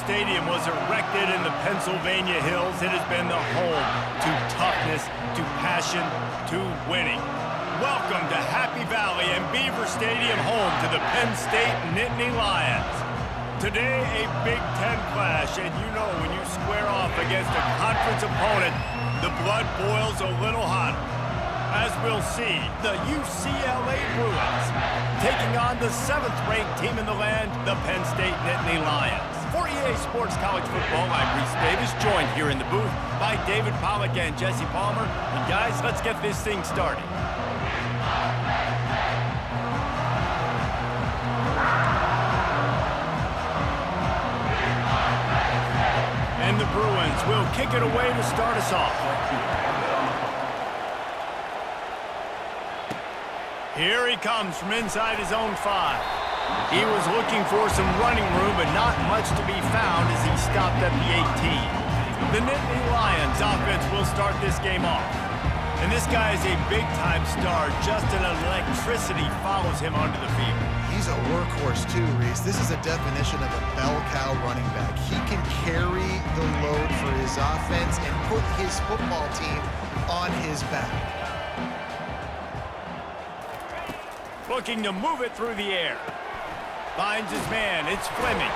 Stadium was erected in the Pennsylvania Hills. It has been the home to toughness, to passion, to winning. Welcome to Happy Valley and Beaver Stadium, home to the Penn State Nittany Lions. Today, a Big Ten clash, and you know when you square off against a conference opponent, the blood boils a little hotter. As we'll see, the UCLA Bruins taking on the 7th-ranked team in the land, the Penn State Nittany Lions. For EA Sports College Football, I'm Reese Davis, joined here in the booth by David Pollack and Jesse Palmer. And guys, let's get this thing started. And the Bruins will kick it away to start us off. Here he comes from inside his own 5. He was looking for some running room, but not much to be found as he stopped at the 18. The Nittany Lions offense will start this game off. And this guy is a big-time star. Just an electricity follows him onto the field. He's a workhorse too, Reese. This is a definition of a bell cow running back. He can carry the load for his offense and put his football team on his back. Looking to move it through the air. Finds his man. It's Fleming.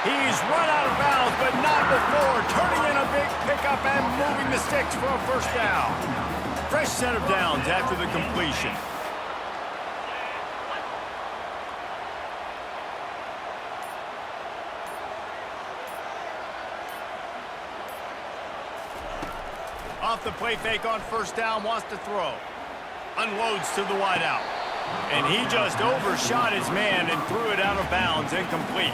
He's run out of bounds, but not before. Turning in a big pickup and moving the sticks for a first down. Fresh set of downs after the completion. Off the play fake on first down, wants to throw. Unloads to the wideout. And he just overshot his man and threw it out of bounds, incomplete.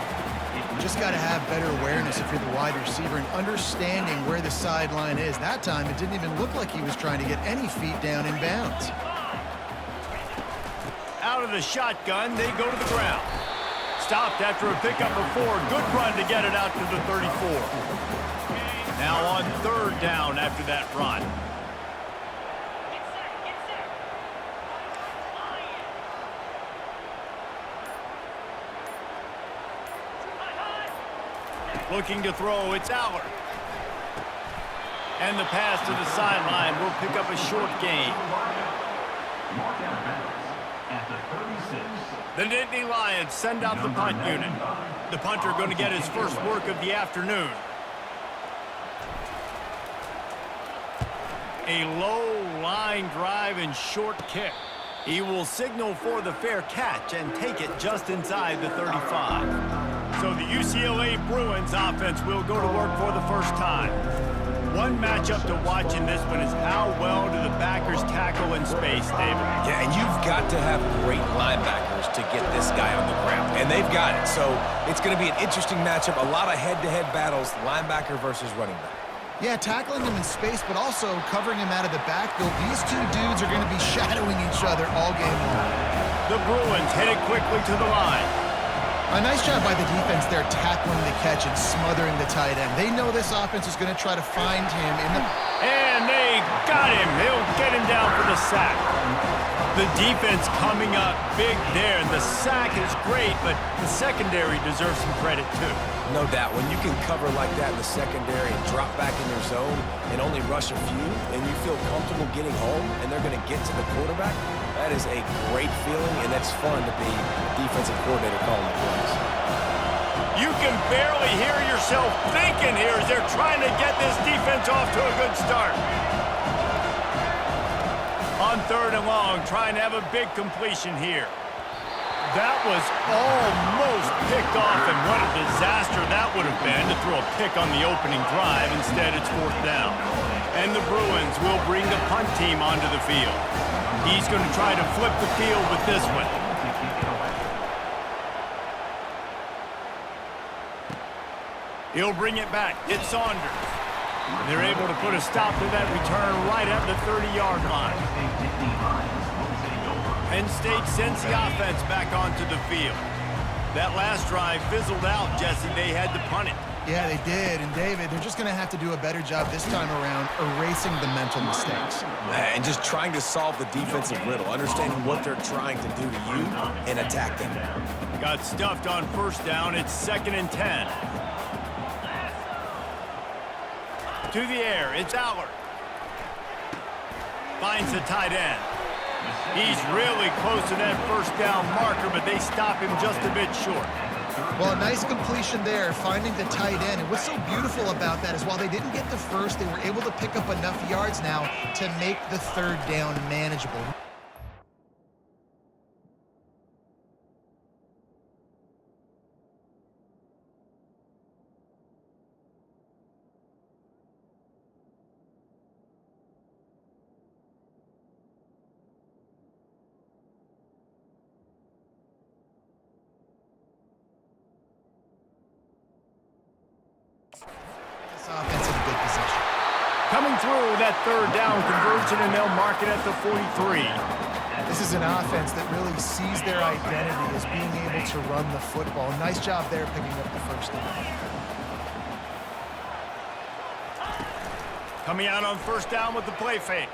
You just got to have better awareness if you're the wide receiver and understanding where the sideline is. That time, it didn't even look like he was trying to get any feet down in bounds. Out of the shotgun, they go to the ground. Stopped after a pickup of 4. Good run to get it out to the 34. Now on third down after that run. Looking to throw, it's Allard. And the pass to the sideline will pick up a short gain. The Nittany Lions send out the punt unit. The punter going to get his first work of the afternoon. A low line drive and short kick. He will signal for the fair catch and take it just inside the 35. So the UCLA Bruins offense will go to work for the first time. One matchup to watch in this one is how well do the backers tackle in space, David? Yeah, and you've got to have great linebackers to get this guy on the ground, and they've got it. So it's going to be an interesting matchup, a lot of head-to-head battles, linebacker versus running back. Yeah, tackling him in space, but also covering him out of the backfield. These two dudes are going to be shadowing each other all game long. The Bruins headed quickly to the line. A nice job by the defense there, tackling the catch and smothering the tight end. They know this offense is going to try to find him in the... And they got him. They'll get him down for the sack. The defense coming up big there. The sack is great, but the secondary deserves some credit too. No doubt. When you can cover like that in the secondary and drop back in your zone and only rush a few, and you feel comfortable getting home, and they're going to get to the quarterback, that is a great feeling, and that's fun to be a defensive coordinator calling the plays. You can barely hear yourself thinking here as they're trying to get this defense off to a good start. On third and long, trying to have a big completion here. That was almost picked off, and what a disaster that would have been to throw a pick on the opening drive. Instead, it's fourth down. And the Bruins will bring the punt team onto the field. He's going to try to flip the field with this one. He'll bring it back. It's Saunders. They're able to put a stop to that return right at the 30-yard line. Penn State sends the offense back onto the field. That last drive fizzled out, Jesse. They had to punt it. Yeah, they did. And, David, they're just going to have to do a better job this time around erasing the mental mistakes. And just trying to solve the defensive riddle, understanding what they're trying to do to you and attack them. Got stuffed on first down. It's 2nd and 10. To the air, it's Aller. Finds the tight end. He's really close to that first down marker, but they stop him just a bit short. Well, a nice completion there, finding the tight end. And what's so beautiful about that is while they didn't get the first, they were able to pick up enough yards now to make the third down manageable. Offense in a good position. Coming through that third down conversion, and they'll mark it at the 43. This is an offense that really sees their identity as being able to run the football. Nice job there picking up the first down. Coming out on first down with the play fake.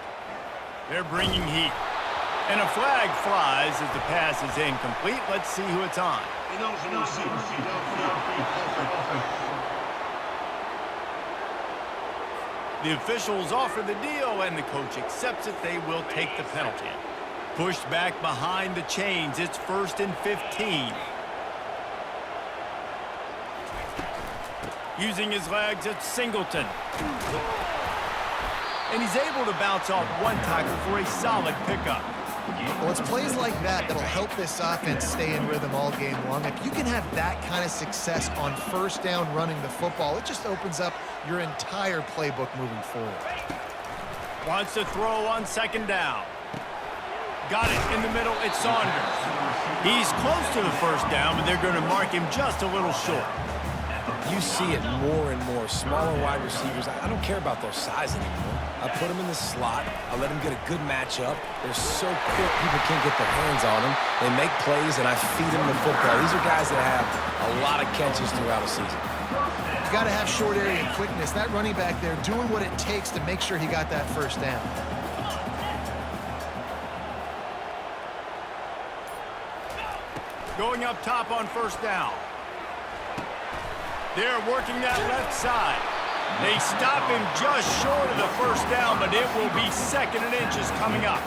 They're bringing heat. And a flag flies as the pass is incomplete. Let's see who it's on. The officials offer the deal, and the coach accepts it. They will take the penalty. Pushed back behind the chains. It's 1st and 15. Using his legs, it's Singleton. And he's able to bounce off one tackle for a solid pickup. Well, it's plays like that that'll help this offense stay in rhythm all game long. If you can have that kind of success on first down running the football, it just opens up your entire playbook moving forward. Wants to throw on second down. Got it in the middle, it's Saunders. He's close to the first down, but they're going to mark him just a little short. You see it more and more. Smaller wide receivers, I don't care about their size anymore. I put them in the slot. I let them get a good matchup. They're so quick, people can't get their hands on them. They make plays, and I feed them the football. These are guys that have a lot of catches throughout a season. You got to have short area quickness. That running back there doing what it takes to make sure he got that first down. Going up top on first down. They're working that left side. They stop him just short of the first down, but it will be 2nd and inches coming up.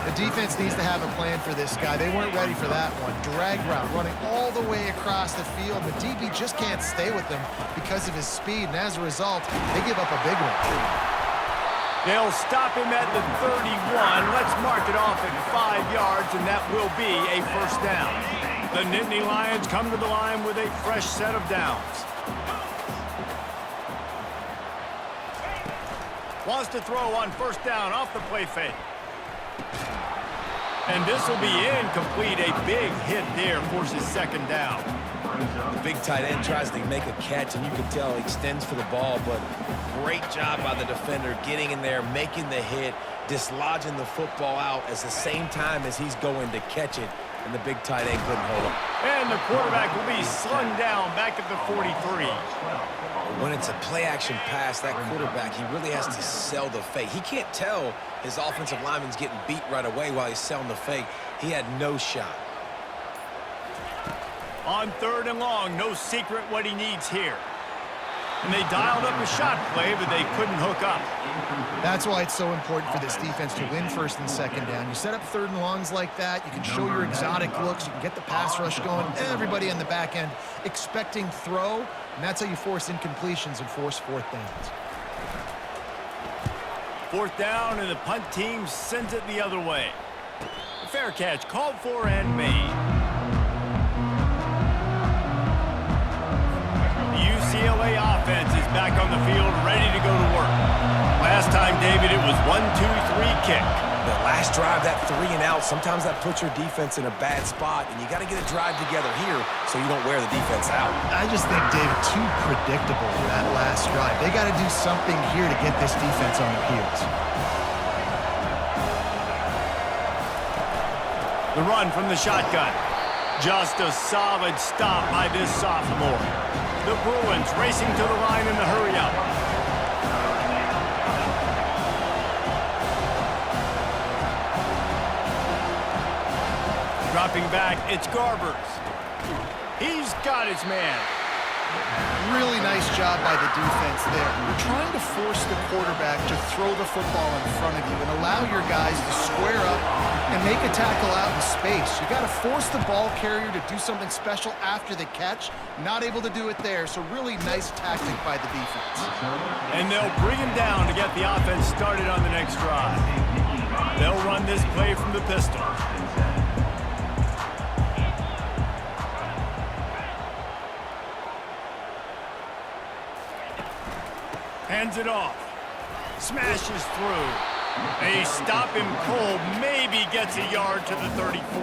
The defense needs to have a plan for this guy. They weren't ready for that one. Drag route running all the way across the field. The DB just can't stay with him because of his speed, and as a result, they give up a big one. They'll stop him at the 31. Let's mark it off at 5 yards, and that will be a first down. The Nittany Lions come to the line with a fresh set of downs. Wants to throw on first down off the play fake. And this will be incomplete. A big hit there forces second down. The big tight end tries to make a catch, and you can tell he extends for the ball, but great job by the defender getting in there, making the hit, dislodging the football out at the same time as he's going to catch it, and the big tight end couldn't hold him. And the quarterback will be slung down back at the 43. When it's a play-action pass, that quarterback, he really has to sell the fake. He can't tell his offensive lineman's getting beat right away while he's selling the fake. He had no shot. On 3rd and long, no secret what he needs here. And they dialed up a shot play, but they couldn't hook up. That's why it's so important for this defense to win 1st and 2nd down. You set up 3rd and longs like that, you can show your exotic looks, you can get the pass rush going, everybody in the back end expecting throw, and that's how you force incompletions and force 4th downs. 4th down, and the punt team sends it the other way. A fair catch called for and made. UCLA offense is back on the field, ready to go to work. Last time, David, it was 1-2-3 kick. The last drive, that 3 and out, sometimes that puts your defense in a bad spot, and you got to get a drive together here so you don't wear the defense out. I just think, David, too predictable for that last drive. They got to do something here to get this defense on their heels. The run from the shotgun. Just a solid stop by this sophomore. The Bruins racing to the line in the hurry-up. Dropping back, it's Garbers. He's got his man. Really nice nice job by the defense there. You're trying to force the quarterback to throw the football in front of you and allow your guys to square up and make a tackle out in space. You got to force the ball carrier to do something special after the catch. Not able to do it there, so really nice tactic by the defense. And they'll bring him down to get the offense started on the next drive. They'll run this play from the pistol. Hands it off. Smashes through. They stop him cold. Maybe gets a yard to the 34.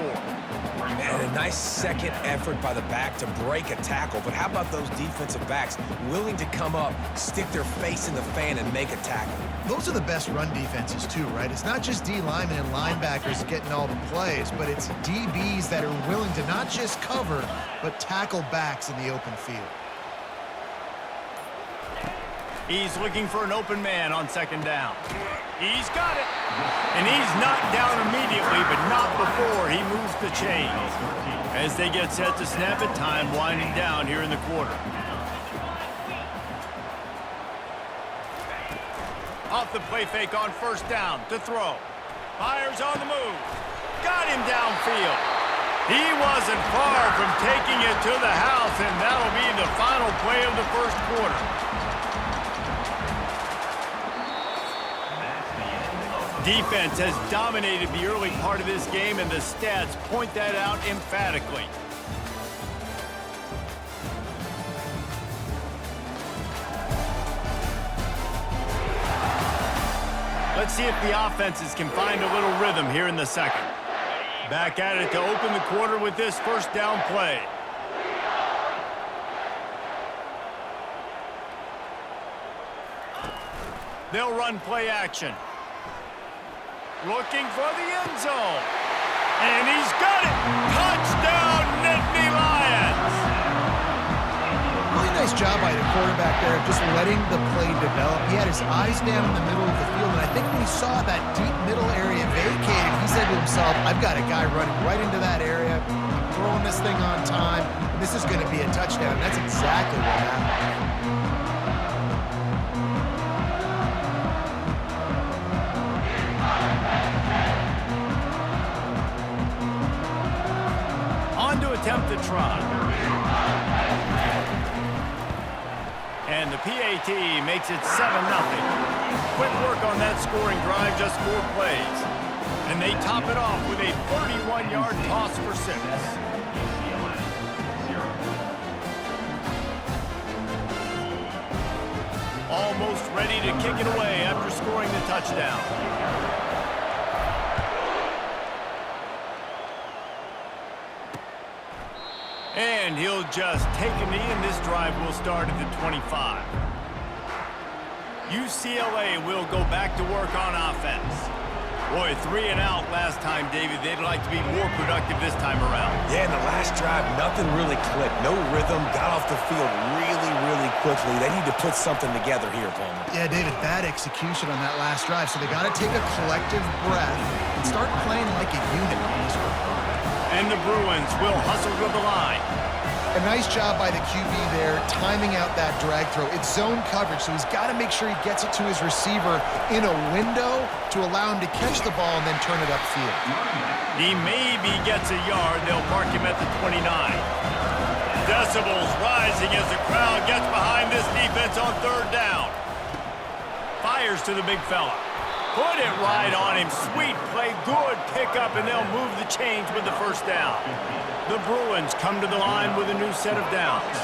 And a nice second effort by the back to break a tackle. But how about those defensive backs willing to come up, stick their face in the fan, and make a tackle? Those are the best run defenses too, right? It's not just D linemen and linebackers getting all the plays, but it's DBs that are willing to not just cover, but tackle backs in the open field. He's looking for an open man on second down. He's got it. And he's knocked down immediately, but not before he moves the chains. As they get set to snap it, time winding down here in the quarter. Off the play fake on first down to throw. Fires on the move. Got him downfield. He wasn't far from taking it to the house, and that'll be the final play of the first quarter. Defense has dominated the early part of this game, and the stats point that out emphatically. Let's see if the offenses can find a little rhythm here in the second. Back at it to open the quarter with this first down play. They'll run play action. Looking for the end zone. And he's got it. Touchdown, Nittany Lions. Really nice job by the quarterback there of just letting the play develop. He had his eyes down in the middle of the field, and I think when he saw that deep middle area vacated, he said to himself, I've got a guy running right into that area. I'm throwing this thing on time. This is going to be a touchdown. That's exactly what happened. Attempt to try. And the PAT makes it 7-0. Quick work on that scoring drive, just 4 plays. And they top it off with a 31-yard toss for 6. Almost ready to kick it away after scoring the touchdown. And he'll just take a knee, and this drive will start at the 25. UCLA will go back to work on offense. Boy, 3 and out last time, David. They'd like to be more productive this time around. Yeah, in the last drive, nothing really clicked. No rhythm, got off the field really quickly. They need to put something together here, Palmer. Yeah, David, bad execution on that last drive, so they got to take a collective breath and start playing like a unit on this one. And the Bruins will hustle to the line. A nice job by the QB there, timing out that drag throw. It's zone coverage, so he's got to make sure he gets it to his receiver in a window to allow him to catch the ball and then turn it upfield. He maybe gets a yard. They'll mark him at the 29. Decibels rising as the crowd gets behind this defense on third down. Fires to the big fella. Put it right on him. Sweet play, good pickup, and they'll move the chains with the first down. The Bruins come to the line with a new set of downs.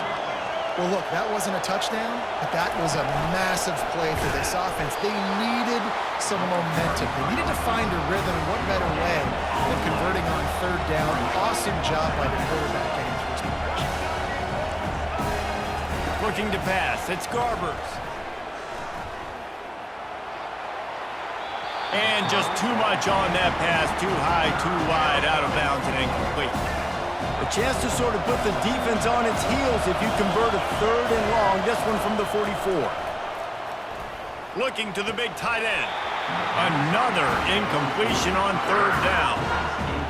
Well, look, that wasn't a touchdown, but that was a massive play for this offense. They needed some momentum. They needed to find a rhythm, and what better way than converting on third down. Awesome job by the quarterback getting through his progression. Looking to pass, it's Garbers. And just too much on that pass, too high, too wide, out of bounds and incomplete. A chance to sort of put the defense on its heels if you convert a third and long, this one from the 44. Looking to the big tight end. Another incompletion on third down.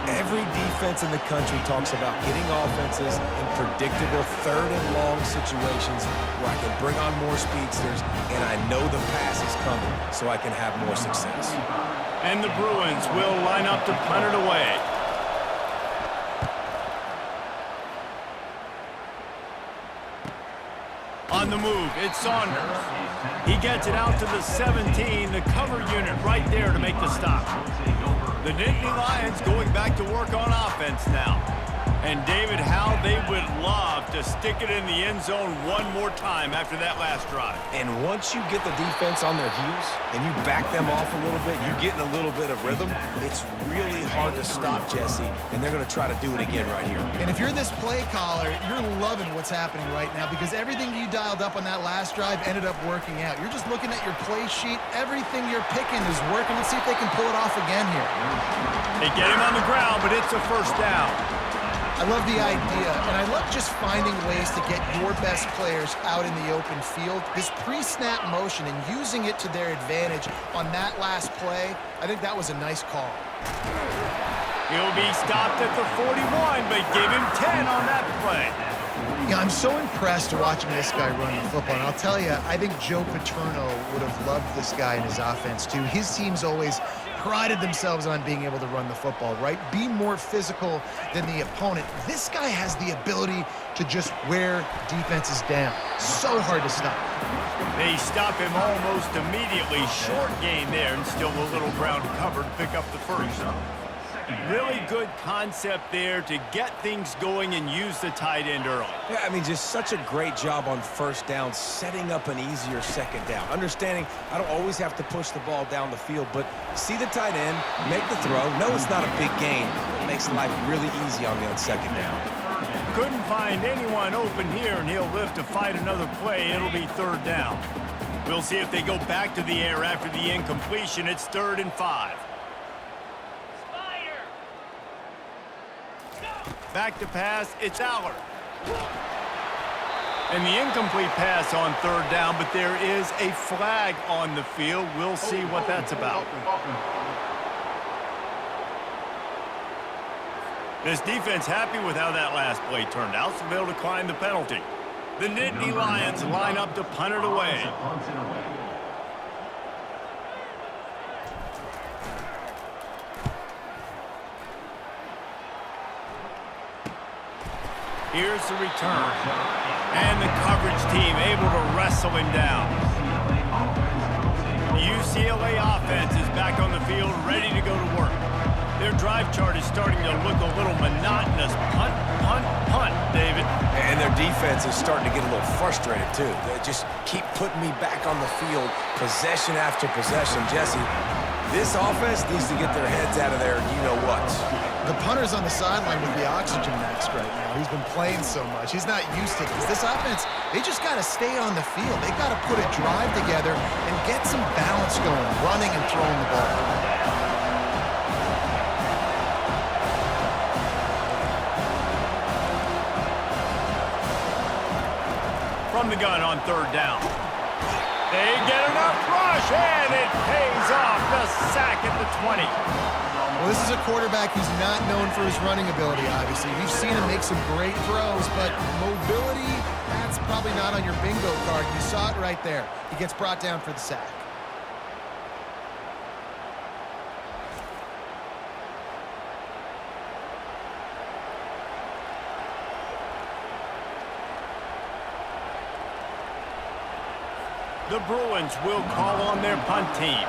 Every defense in the country talks about getting offenses in predictable third and long situations where I can bring on more speedsters and I know the pass is coming so I can have more success. And the Bruins will line up to punt it away. On the move, it's Saunders. He gets it out to the 17, the cover unit right there to make the stop. The Nittany Lions going back to work on offense now. And David, how they would love to stick it in the end zone one more time after that last drive. And once you get the defense on their heels and you back them off a little bit, you're getting a little bit of rhythm, it's really hard to stop Jesse, and they're going to try to do it again right here. And if you're this play caller, you're loving what's happening right now because everything you dialed up on that last drive ended up working out. You're just looking at your play sheet. Everything you're picking is working. Let's see if they can pull it off again here. They get him on the ground, but it's a first down. I love the idea, and I love just finding ways to get your best players out in the open field. This pre-snap motion and using it to their advantage on that last play, I think that was a nice call. He'll be stopped at the 41, but give him 10 on that play. Yeah, I'm so impressed watching this guy run the football, and I'll tell you, I think Joe Paterno would have loved this guy in his offense, too. His team's always prided themselves on being able to run the football, right? Be more physical than the opponent. This guy has the ability to just wear defenses down. So hard to stop. They stop him almost immediately. Short gain there, and still a little ground covered. Pick up the first. Really good concept there to get things going and use the tight end early. Yeah, I mean, just such a great job on first down, setting up an easier second down. Understanding I don't always have to push the ball down the field, but see the tight end, make the throw. No, it's not a big gain. It makes life really easy on me on second down. Couldn't find anyone open here, and he'll live to fight another play. It'll be third down. We'll see if they go back to the air after the incompletion. It's 3rd and 5. Back to pass, it's Aller. And the incomplete pass on 3rd down, but there is a flag on the field. We'll see what that's about. This defense happy with how that last play turned out, so they'll decline the penalty. The Nittany Lions line up to punt it away. Here's the return. And the coverage team able to wrestle him down. The UCLA offense is back on the field, ready to go to work. Their drive chart is starting to look a little monotonous. Punt, punt, punt, David. And their defense is starting to get a little frustrated, too. They just keep putting me back on the field, possession after possession. Jesse, this offense needs to get their heads out of there, you-know-what. The punter's on the sideline with the oxygen mask right now. He's been playing so much. He's not used to this. This offense, they just got to stay on the field. They got to put a drive together and get some balance going, running and throwing the ball. From the gun on 3rd down. They get enough rush, and it pays off. The sack at the 20. Well, this is a quarterback who's not known for his running ability, obviously. We've seen him make some great throws, but mobility, that's probably not on your bingo card. You saw it right there. He gets brought down for the sack. The Bruins will call on their punt team.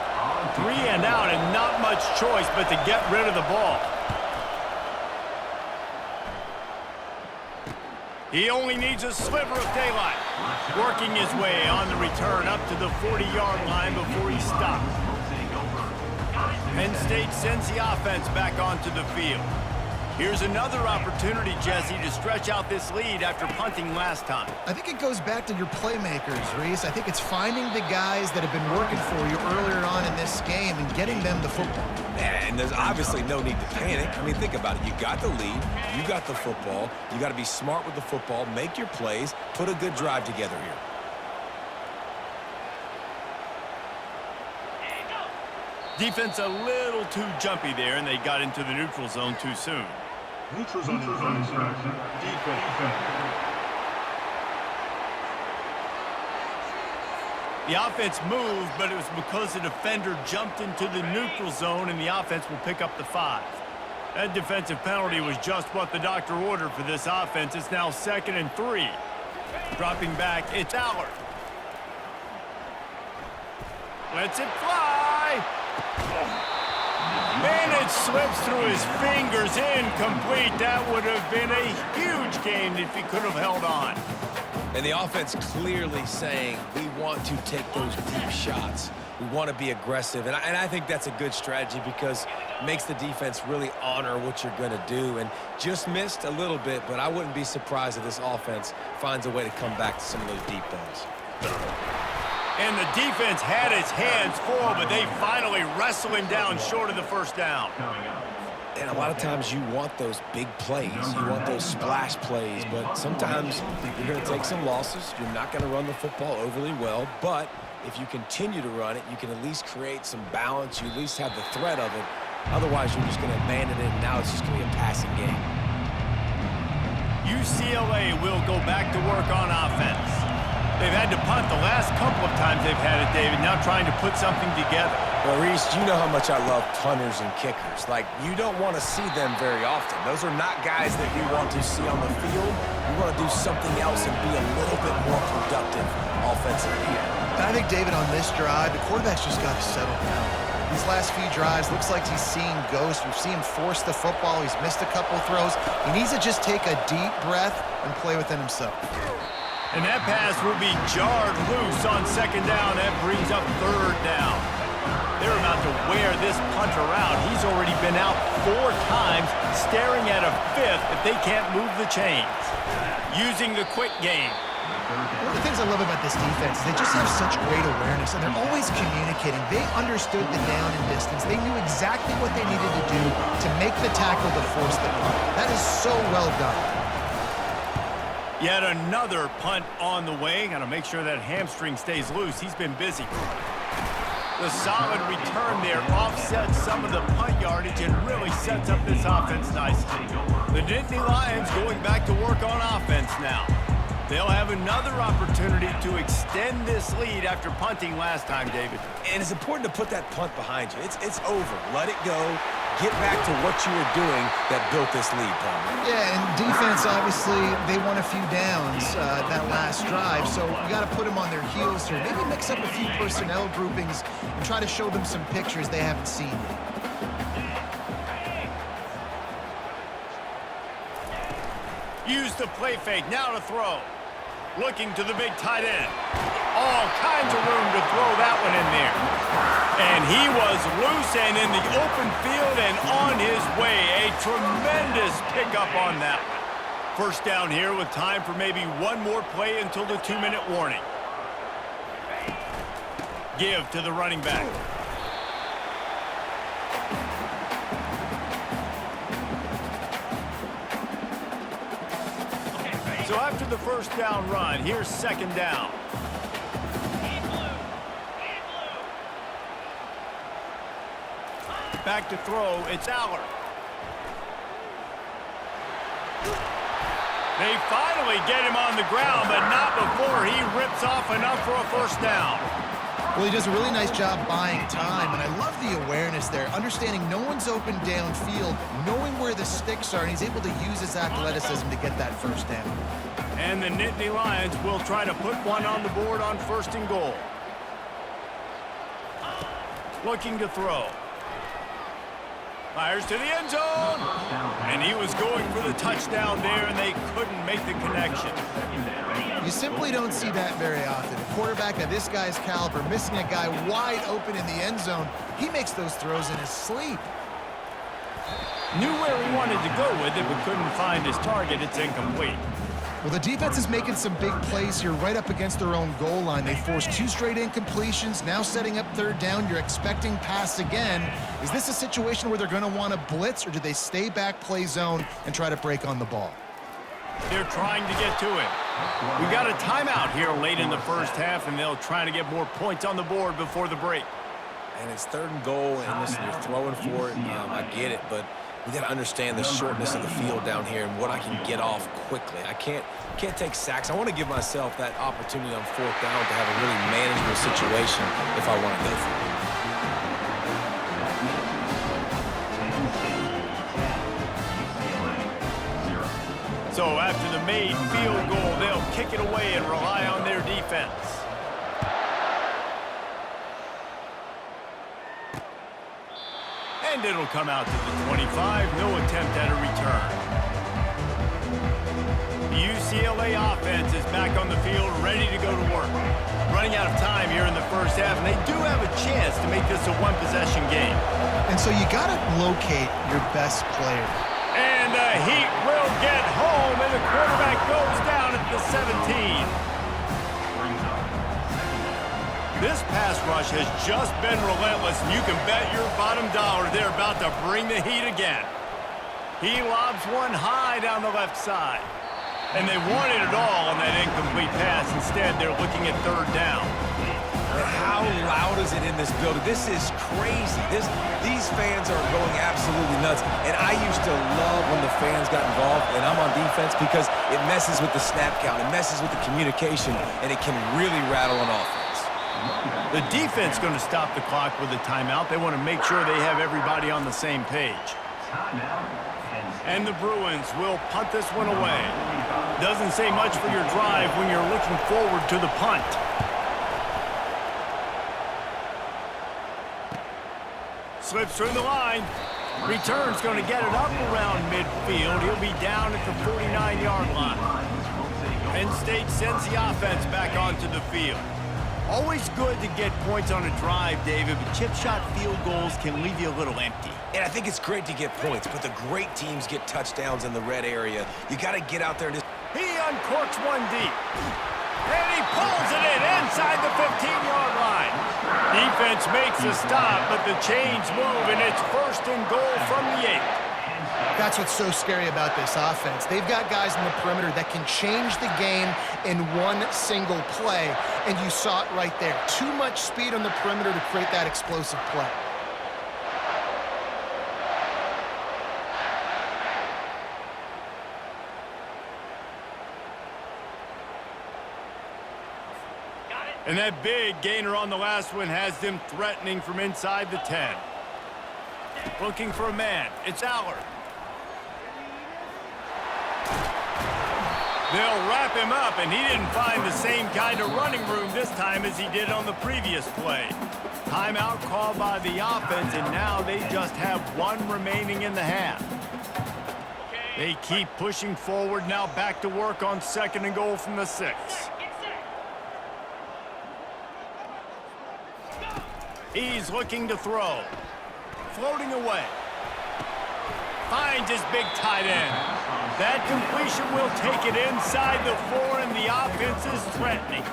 3 and out and not much choice but to get rid of the ball. He only needs a sliver of daylight. Working his way on the return up to the 40-yard line before he stops. Penn State sends the offense back onto the field. Here's another opportunity, Jesse, to stretch out this lead after punting last time. I think it goes back to your playmakers, Reese. I think it's finding the guys that have been working for you earlier on in this game and getting them the football. And there's obviously no need to panic. I mean, think about it. You got the lead. You got the football. You got to be smart with the football, make your plays, put a good drive together here. Defense a little too jumpy there, and they got into the neutral zone too soon. Neutral zone infraction. Defense. The offense moved, but it was because the defender jumped into the neutral zone, and the offense will pick up the 5. That defensive penalty was just what the doctor ordered for this offense. It's now 2nd and 3. Dropping back, it's Allard. Lets it fly. Man, it slips through his fingers. Incomplete. That would have been a huge gain if he could have held on. And the offense clearly saying, we want to take those deep shots. We want to be aggressive. And I think that's a good strategy because it makes the defense really honor what you're going to do. And just missed a little bit, but I wouldn't be surprised if this offense finds a way to come back to some of those deep balls. And the defense had its hands full, but they finally wrestle him down short of the first down. And a lot of times you want those big plays. You want those splash plays, but sometimes you're going to take some losses. You're not going to run the football overly well, but if you continue to run it, you can at least create some balance. You at least have the threat of it. Otherwise, you're just going to abandon it, and now it's just going to be a passing game. UCLA will go back to work on offense. They've had to punt the last couple of times they've had it, David, now trying to put something together. Well, Reese, you know how much I love punters and kickers. Like, you don't want to see them very often. Those are not guys that you want to see on the field. You want to do something else and be a little bit more productive offensively. And I think, David, on this drive, the quarterback's just got to settle down. These last few drives, looks like he's seeing ghosts. We've seen him force the football. He's missed a couple throws. He needs to just take a deep breath and play within himself. And that pass will be jarred loose on 2nd down. That brings up 3rd down. They're about to wear this punter out. He's already been out 4 times, staring at a 5th if they can't move the chains. Using the quick game. One of the things I love about this defense is they just have such great awareness, and they're always communicating. They understood the down and distance. They knew exactly what they needed to do to make the tackle to force the punt. That is so well done. Yet another punt on the way. Got to make sure that hamstring stays loose. He's been busy. The solid return there offsets some of the punt yardage and really sets up this offense nicely. The Nittany Lions going back to work on offense now. They'll have another opportunity to extend this lead after punting last time, David. And it's important to put that punt behind you. It's over. Let it go. Get back to what you were doing that built this lead, Tom. Yeah, and defense, obviously, they won a few downs that last drive, so you got to put them on their heels here. Maybe mix up a few personnel groupings and try to show them some pictures they haven't seen yet. Use the play fake, now to throw. Looking to the big tight end. All kinds of room to throw that one in there. And he was loose and in the open field and on his way. A tremendous pickup on that one. 1st down here with time for maybe one more play until the 2-minute warning. Give to the running back. So after the 1st down run, here's 2nd down. Back to throw, it's Allard. They finally get him on the ground, but not before he rips off enough for a 1st down. Well, he does a really nice job buying time, and I love the awareness there, understanding no one's open downfield, knowing where the sticks are, and he's able to use his athleticism to get that 1st down. And the Nittany Lions will try to put one on the board on 1st and goal. Looking to throw. Fires to the end zone. And he was going for the touchdown there, and they couldn't make the connection. You simply don't see that very often. A quarterback of this guy's caliber missing a guy wide open in the end zone. He makes those throws in his sleep. Knew where he wanted to go with it, but couldn't find his target. It's incomplete. Well, the defense is making some big plays here right up against their own goal line. They forced 2 straight incompletions, now setting up 3rd down. You're expecting pass again. Is this a situation where they're going to want to blitz, or do they stay back, play zone, and try to break on the ball? They're trying to get to it. We got a timeout here late in the 1st half, and they'll try to get more points on the board before the break. And it's 3rd and goal, and listen, you're throwing for it. I get it, but we got to understand the shortness of the field down here and what I can get off quickly. I can't take sacks. I want to give myself that opportunity on 4th down to have a really manageable situation if I want to go for it. So after the made field goal, they'll kick it away and rely on their defense. And it'll come out to the 25. No attempt at a return. The UCLA offense is back on the field, ready to go to work. Running out of time here in the first half, and they do have a chance to make this a one-possession game. And so you got to locate your best player. And the Heat will get home, and the quarterback goes down at the 17. This pass rush has just been relentless, and you can bet your bottom dollar they're about to bring the heat again. He lobs one high down the left side. And they wanted it all on that incomplete pass. Instead, they're looking at 3rd down. How loud is it in this building? This is crazy. These fans are going absolutely nuts. And I used to love when the fans got involved, and I'm on defense, because it messes with the snap count. It messes with the communication, and it can really rattle an offense. The defense going to stop the clock with a timeout. They want to make sure they have everybody on the same page. And the Bruins will punt this one away. Doesn't say much for your drive when you're looking forward to the punt. Slips through the line. Return's going to get it up around midfield. He'll be down at the 49-yard line. Penn State sends the offense back onto the field. Always good to get points on a drive, David, but chip shot field goals can leave you a little empty. And I think it's great to get points, but the great teams get touchdowns in the red area. You got to get out there and just... He uncorks one deep. And he pulls it in inside the 15-yard line. Defense makes a stop, but the chains move, and it's 1st and goal from the 8. That's what's so scary about this offense. They've got guys in the perimeter that can change the game in one single play, and you saw it right there. Too much speed on the perimeter to create that explosive play. And that big gainer on the last one has them threatening from inside the 10. Looking for a man. It's Allard. They'll wrap him up, and he didn't find the same kind of running room this time as he did on the previous play. Timeout called by the offense, and now they just have one remaining in the half. They keep pushing forward, now back to work on 2nd and goal from the 6. He's looking to throw. Floating away. Finds his big tight end. That completion will take it inside the 4, and the offense is threatening.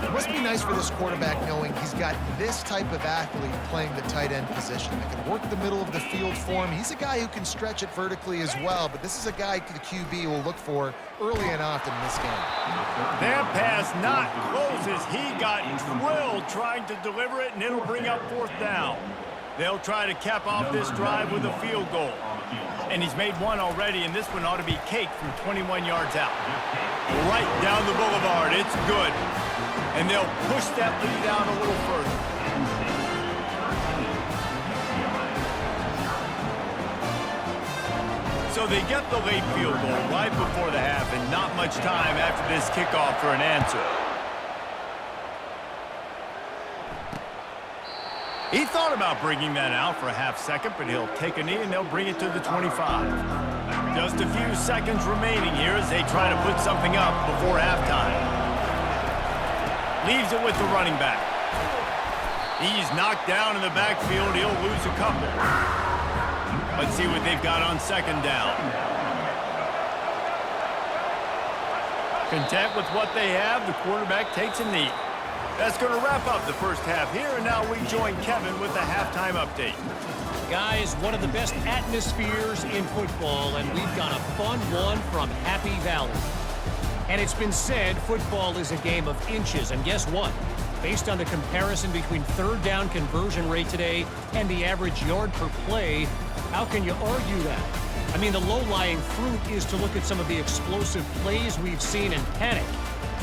It must be nice for this quarterback knowing he's got this type of athlete playing the tight end position that can work the middle of the field for him. He's a guy who can stretch it vertically as well, but this is a guy the QB will look for early and often in this game. That pass not closes. He got drilled trying to deliver it, and it'll bring up 4th down. They'll try to cap off this drive with a field goal. And he's made one already, and this one ought to be caked from 21 yards out. Right down the boulevard. It's good. And they'll push that lead out a little further. So they get the late field goal right before the half, and not much time after this kickoff for an answer. He thought about bringing that out for a half second, but he'll take a knee and they'll bring it to the 25. Just a few seconds remaining here as they try to put something up before halftime. Leaves it with the running back. He's knocked down in the backfield. He'll lose a couple. Let's see what they've got on 2nd down. Content with what they have, the quarterback takes a knee. That's going to wrap up the first half here, and now we join Kevin with the halftime update. Guys, one of the best atmospheres in football, and we've got a fun one from Happy Valley. And it's been said football is a game of inches. And guess what? Based on the comparison between third down conversion rate today and the average yard per play, how can you argue that? I mean, the low-lying fruit is to look at some of the explosive plays we've seen and panic.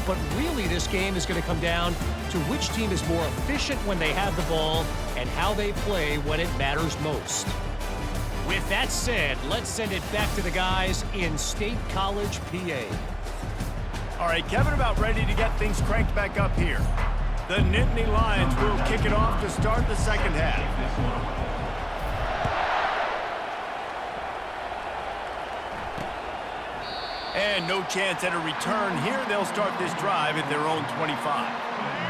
But really, this game is going to come down to which team is more efficient when they have the ball and how they play when it matters most. With that said, let's send it back to the guys in State College, PA. All right, Kevin, about ready to get things cranked back up here. The Nittany Lions will kick it off to start the second half. And no chance at a return here. They'll start this drive at their own 25.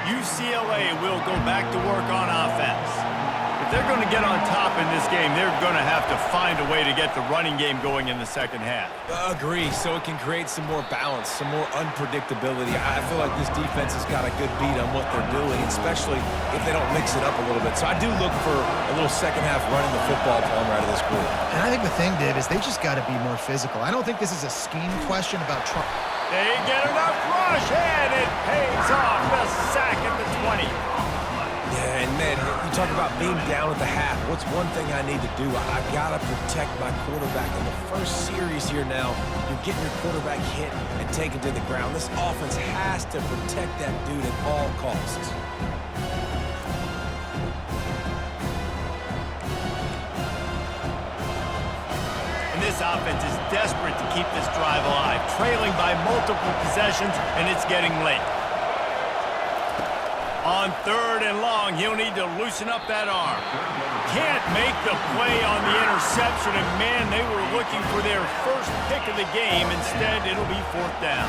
UCLA will go back to work on offense. If they're going to get on top in this game, they're going to have to find a way to get the running game going in the second half. Agree, so it can create some more balance, some more unpredictability. I feel like this defense has got a good beat on what they're doing, especially if they don't mix it up a little bit. So I do look for a little second half running the football plumber out of this group. And I think the thing, Dave, is they just got to be more physical. I don't think this is a scheme question about trying. They get enough rush, and it pays off. The sack at the 20. Yeah, and man, you talk about being down at the half. What's one thing I need to do? I got to protect my quarterback. In the first series here now, you're getting your quarterback hit and taken to the ground. This offense has to protect that dude at all costs. And this offense is desperate to keep this drive alive, trailing by multiple possessions, and it's getting late. On third and long, he'll need to loosen up that arm. Can't make the play on the interception, and man, they were looking for their first pick of the game. Instead, it'll be fourth down.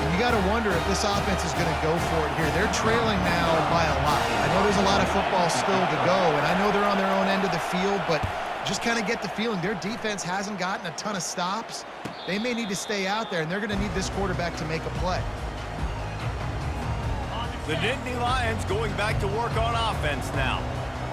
And you got to wonder if this offense is going to go for it here. They're trailing now by a lot. I know there's a lot of football still to go, and I know they're on their own end of the field, but just kind of get the feeling their defense hasn't gotten a ton of stops. They may need to stay out there, and they're going to need this quarterback to make a play. The Nittany Lions going back to work on offense now.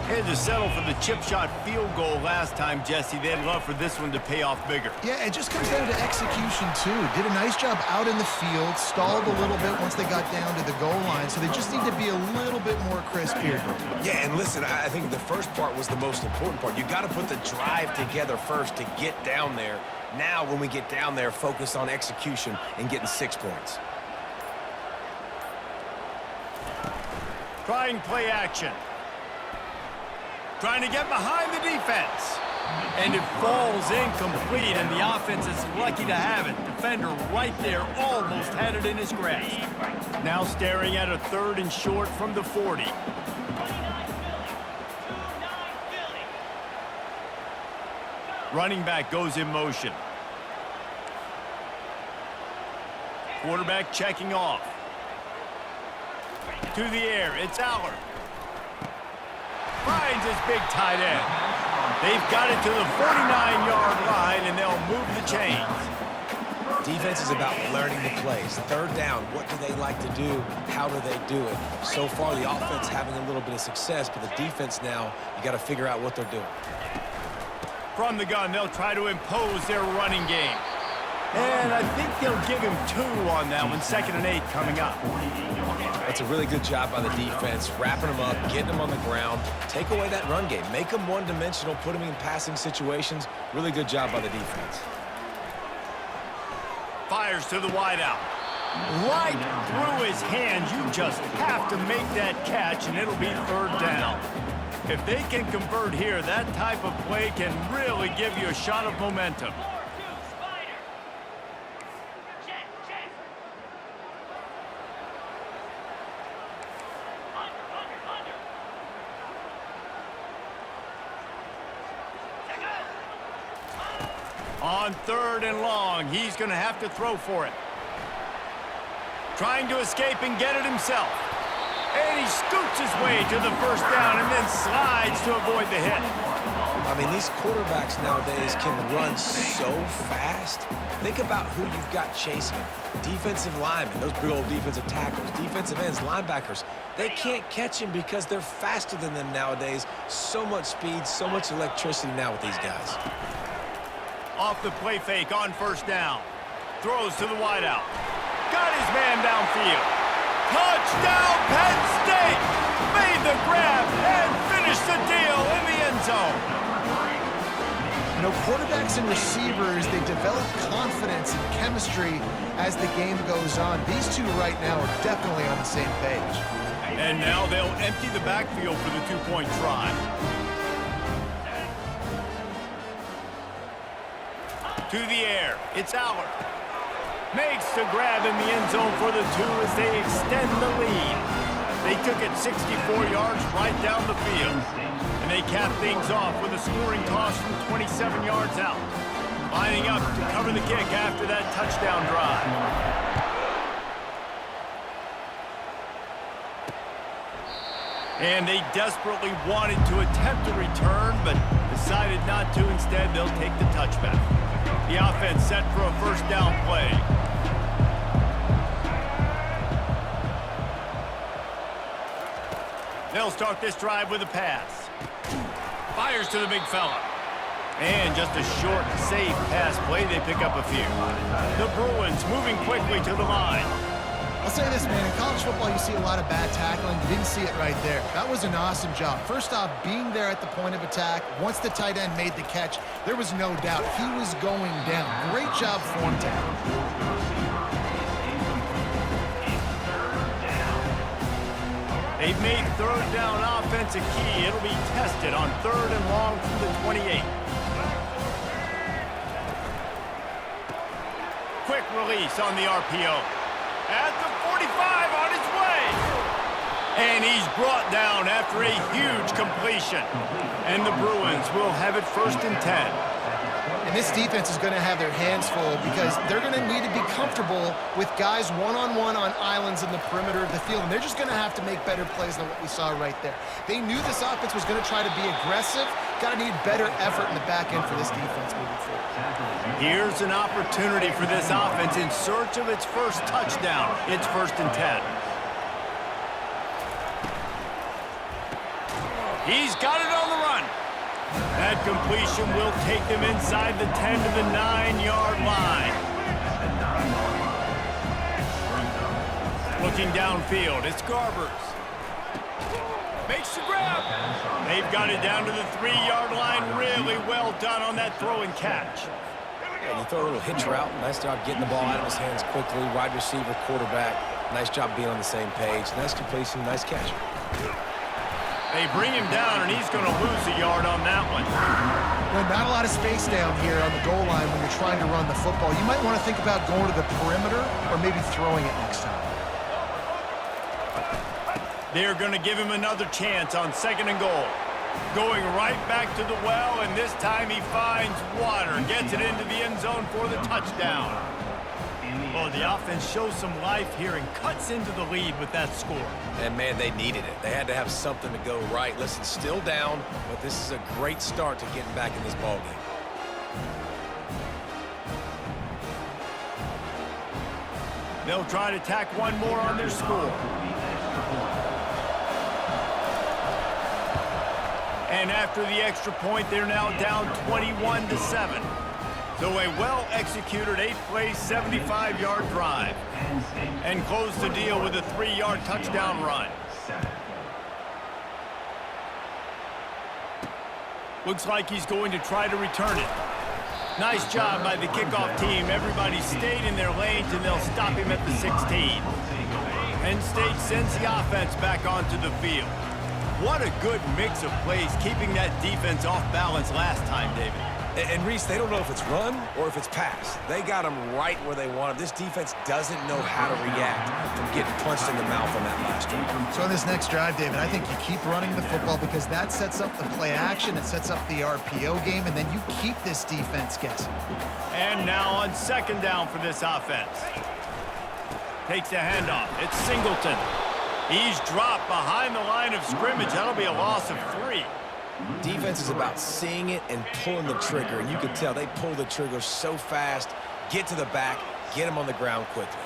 Had to settle for the chip shot field goal last time, Jesse. They'd love for this one to pay off bigger. Yeah, it just comes down to execution, too. Did a nice job out in the field, stalled a little bit once they got down to the goal line, so they just need to be a little bit more crisp here. Yeah, and listen, I think the first part was the most important part. You got to put the drive together first to get down there. Now, when we get down there, focus on execution and getting 6 points. Trying play action. Trying to get behind the defense. And it falls incomplete, and the offense is lucky to have it. Defender right there almost had it in his grasp. Now staring at a third and short from the 40. Running back goes in motion. Quarterback checking off. To the air, it's Aller. Finds his big tight end. They've got it to the 49-yard line, and they'll move the chains. Defense is about learning the plays. Third down, what do they like to do? How do they do it? So far, the offense having a little bit of success, but the defense now, you got to figure out what they're doing. From the gun, they'll try to impose their running game. And I think they'll give him 2 on that one. 2nd and 8 coming up. That's a really good job by the defense, wrapping them up, getting them on the ground. Take away that run game. Make them one-dimensional, put them in passing situations. Really good job by the defense. Fires to the wideout. Right through his hands. You just have to make that catch, and it'll be third down. If they can convert here, that type of play can really give you a shot of momentum. On third and long, he's going to have to throw for it. Trying to escape and get it himself. And he scoots his way to the first down and then slides to avoid the hit. I mean, these quarterbacks nowadays can run so fast. Think about who you've got chasing them. Defensive linemen, those big old defensive tackles, defensive ends, linebackers. They can't catch him because they're faster than them nowadays. So much speed, so much electricity now with these guys. Off the play fake on first down. Throws to the wideout. got his man downfield. Touchdown, Penn State! Made the grab and finished the deal in the end zone. You know, quarterbacks and receivers, they develop confidence and chemistry as the game goes on. These two right now are definitely on the same page. And now they'll empty the backfield for the two-point try. To the air, it's Aller. Makes the grab in the end zone for the two as they extend the lead. They took it 64 yards right down the field. And they cap things off with a scoring toss from 27 yards out. Lining up to cover the kick after that touchdown drive. And they desperately wanted to attempt a return, but decided not to. Instead, they'll take the touchback. The offense set for a first down play. They'll start this drive with a pass. Fires to the big fella. And just a short, safe pass play. They pick up a few. The Bruins moving quickly to the line. I'll say this, man, in college football, you see a lot of bad tackling. You didn't see it right there. That was an awesome job. First off, being there at the point of attack. Once the tight end made the catch, there was no doubt he was going down. Great job form tackle. They've made third down offense a key. It'll be tested on 3rd and long from the 28. Quick release on the RPO. At the 45 on his way. And he's brought down after a huge completion. And the Bruins will have it 1st and 10. And this defense is going to have their hands full because they're going to need to be comfortable with guys one-on-one on islands in the perimeter of the field. And they're just going to have to make better plays than what we saw right there. They knew this offense was going to try to be aggressive. Got to need better effort in the back end for this defense moving forward. Here's an opportunity for this offense in search of its first touchdown. It's 1st and 10. He's got it on the run. That completion will take them inside the 10 to the 9-yard line. Looking downfield, it's Garbers. Makes the grab. They've got it down to the 3-yard line. Really well done on that throw and catch. And you throw a little hitch route. Nice job getting the ball out of his hands quickly. Wide receiver, quarterback. Nice job being on the same page. Nice completion, nice catch. They bring him down, and he's going to lose a yard on that one. Well, not a lot of space down here on the goal line when you're trying to run the football. You might want to think about going to the perimeter or maybe throwing it next time. They're going to give him another chance on 2nd and goal. Going right back to the well, and this time he finds water. Gets it into the end zone for the touchdown. Well, the offense shows some life here and cuts into the lead with that score. And, man, they needed it. They had to have something to go right. Listen, still down, but this is a great start to getting back in this ballgame. They'll try to tack one more on their score. And after the extra point, they're now down 21-7. So a well-executed 8-play, 75-yard drive. And close the deal with a 3-yard touchdown run. Looks like he's going to try to return it. Nice job by the kickoff team. Everybody stayed in their lanes, and they'll stop him at the 16. Penn State sends the offense back onto the field. What a good mix of plays, keeping that defense off balance last time, David. And Reese, they don't know if it's run or if it's pass. They got them right where they want them. This defense doesn't know how to react from getting punched in the mouth on that last drive. So in this next drive, David, I think you keep running the football because that sets up the play action, it sets up the RPO game, and then you keep this defense guessing. And now on 2nd down for this offense. Takes the handoff. It's Singleton. He's dropped behind the line of scrimmage. That'll be a loss of 3. Defense is about seeing it and pulling the trigger, and you can tell they pull the trigger so fast, get to the back, get him on the ground quickly.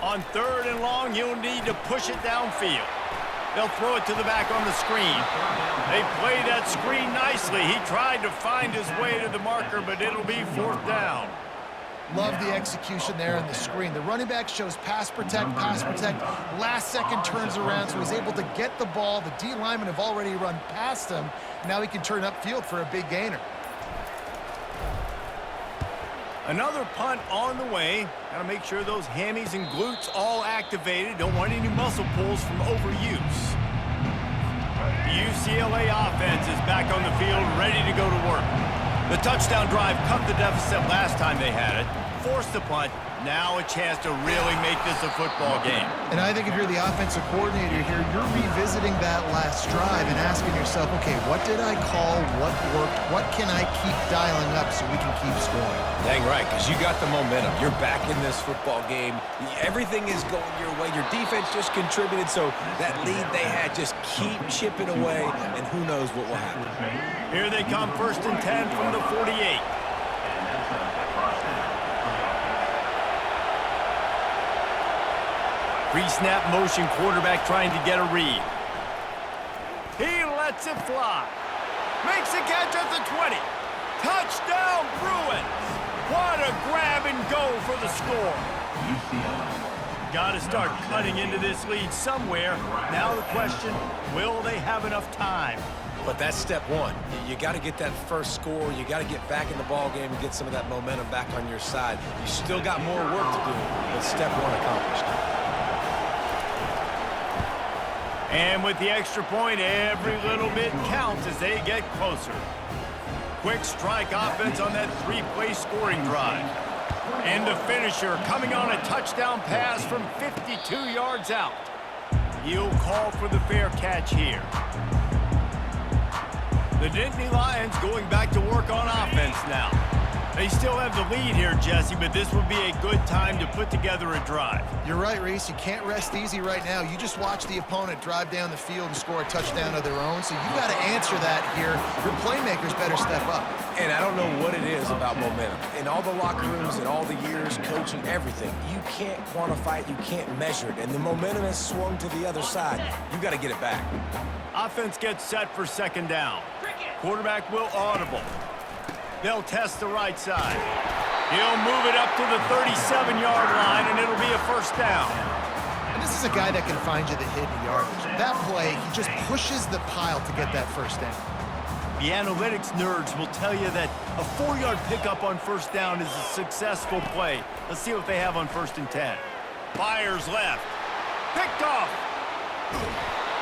On 3rd and long, you'll need to push it downfield. They'll throw it to the back on the screen. They play that screen nicely. He tried to find his way to the marker, but it'll be 4th down. Love the execution there on the screen. The running back shows pass protect. Last second turns around, so he's able to get the ball. The D linemen have already run past him. Now he can turn upfield for a big gainer. Another punt on the way. Got to make sure those hammies and glutes all activated. Don't want any muscle pulls from overuse. The UCLA offense is back on the field, ready to go to work. The touchdown drive cut the deficit last time they had it. Forced the punt. Now a chance to really make this a football game. And I think if you're the offensive coordinator here, you're revisiting that last drive and asking yourself, okay, what did I call? What worked? What can I keep dialing up so we can keep scoring? Dang right, because you got the momentum. You're back in this football game. Everything is going your way. Your defense just contributed, so that lead they had, just keep chipping away, and who knows what will happen. Here they come, 1st and 10 from the 48. Pre-snap motion quarterback trying to get a read. He lets it fly. Makes a catch at the 20. Touchdown, Bruins. What a grab and go for the score. Got to start cutting into this lead somewhere. Now the question, will they have enough time? But that's step one. You got to get that first score. You got to get back in the ball game and get some of that momentum back on your side. You still got more work to do, but step one accomplished. And with the extra point, every little bit counts as they get closer. Quick strike offense on that 3-play scoring drive. And the finisher coming on a touchdown pass from 52 yards out. He'll call for the fair catch here. The Nittany Lions going back to work on offense now. They still have the lead here, Jesse, but this would be a good time to put together a drive. You're right, Reese. You can't rest easy right now. You just watch the opponent drive down the field and score a touchdown of their own, so you got to answer that here. Your playmakers better step up. And I don't know what it is about momentum. In all the locker rooms and all the years, coaching, everything, you can't quantify it, you can't measure it. And the momentum has swung to the other side. You got to get it back. Offense gets set for 2nd down. Quarterback will audible. They'll test the right side. He'll move it up to the 37-yard line, and it'll be a 1st down. And this is a guy that can find you the hidden yardage. That play, he just pushes the pile to get that 1st down. The analytics nerds will tell you that a 4-yard pickup on 1st down is a successful play. Let's see what they have on 1st and 10. Fires left. Picked off.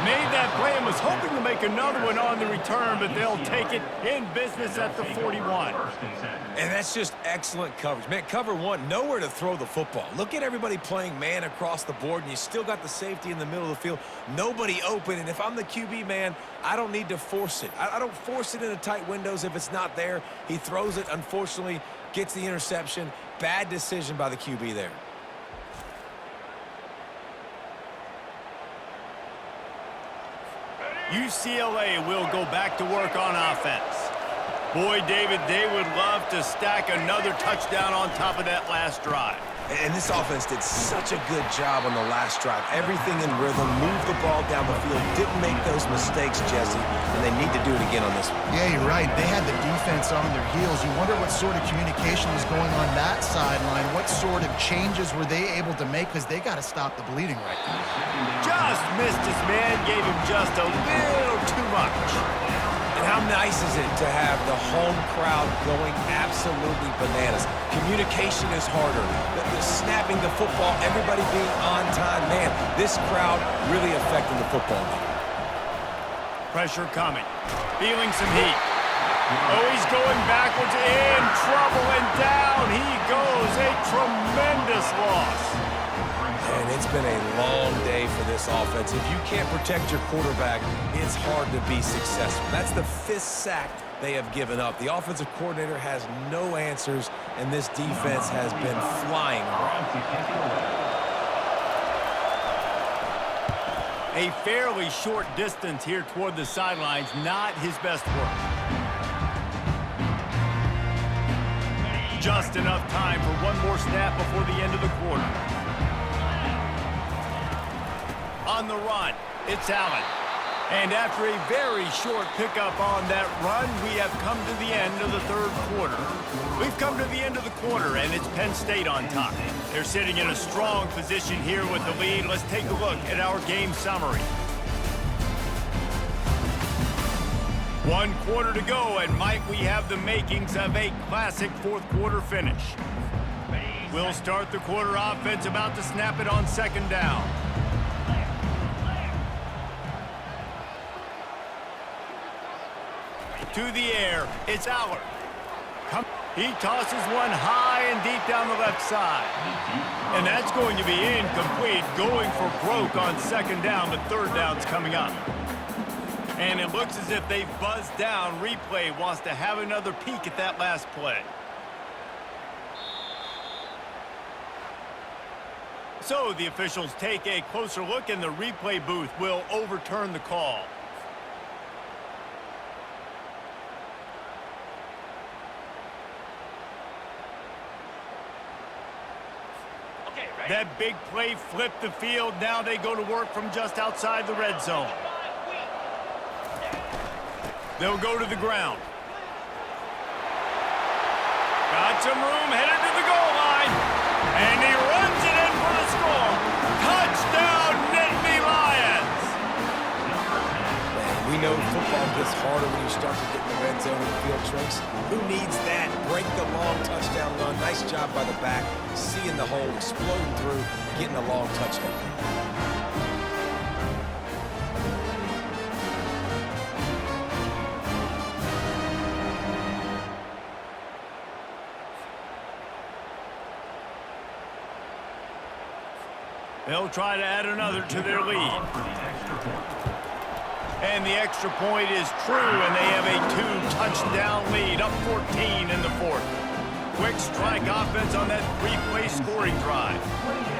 Made that play and was hoping to make another one on the return, but they'll take it in business at the 41. And that's just excellent coverage. Man, cover one, nowhere to throw the football. Look at everybody playing man across the board, and you still got the safety in the middle of the field. Nobody open, and if I'm the QB, man, I don't need to force it. I don't force it into tight windows if it's not there. He throws it, unfortunately, gets the interception. Bad decision by the QB there. UCLA will go back to work on offense. Boy, David, they would love to stack another touchdown on top of that last drive. And this offense did such a good job on the last drive. Everything in rhythm, moved the ball down the field, didn't make those mistakes, Jesse, and they need to do it again on this one. Yeah, you're right. They had the defense on their heels. You wonder what sort of communication was going on that sideline. What sort of changes were they able to make, because they got to stop the bleeding right now. Just missed his man, gave him just a little too much. And how nice is it to have the home crowd going absolutely bananas? Communication is harder. The snapping the football, everybody being on time. Man, this crowd really affecting the football game. Pressure coming. Feeling some heat. Oh, he's going backwards, in trouble, and down he goes. A tremendous loss. And it's been a long day for this offense. If you can't protect your quarterback, it's hard to be successful. That's the 5th sack they have given up. The offensive coordinator has no answers, and this defense has been flying around. A fairly short distance here toward the sidelines, not his best work. Just enough time for one more snap before the end of the quarter. On the run, it's Allen. And after a very short pickup on that run, we have come to the end of the third quarter. We've come to the end of the quarter, and it's Penn State on top. They're sitting in a strong position here with the lead. Let's take a look at our game summary. 1 quarter to go, and might we have the makings of a classic fourth quarter finish. We'll start the quarter offense, about to snap it on second down. To the air, it's Aller. He tosses one high and deep down the left side. And that's going to be incomplete, going for broke on second down, but third down's coming up. And it looks as if they've buzzed down. Replay wants to have another peek at that last play. So the officials take a closer look, and the replay booth will overturn the call. That big play flipped the field. Now they go to work from just outside the red zone. They'll go to the ground. Got some room, headed to the goal line. And he runs it in for the score. Touchdown, Nittany Lions! We know football gets harder when you start to get in the red zone and the field shrinks. Who needs that? Break the long touchdown run. Nice job by the back. Seeing the hole, exploding through, getting a long touchdown. They'll try to add another to their lead. And the extra point is true, and they have a 2-touchdown lead, up 14 in the fourth. Quick strike offense on that 3-play scoring drive.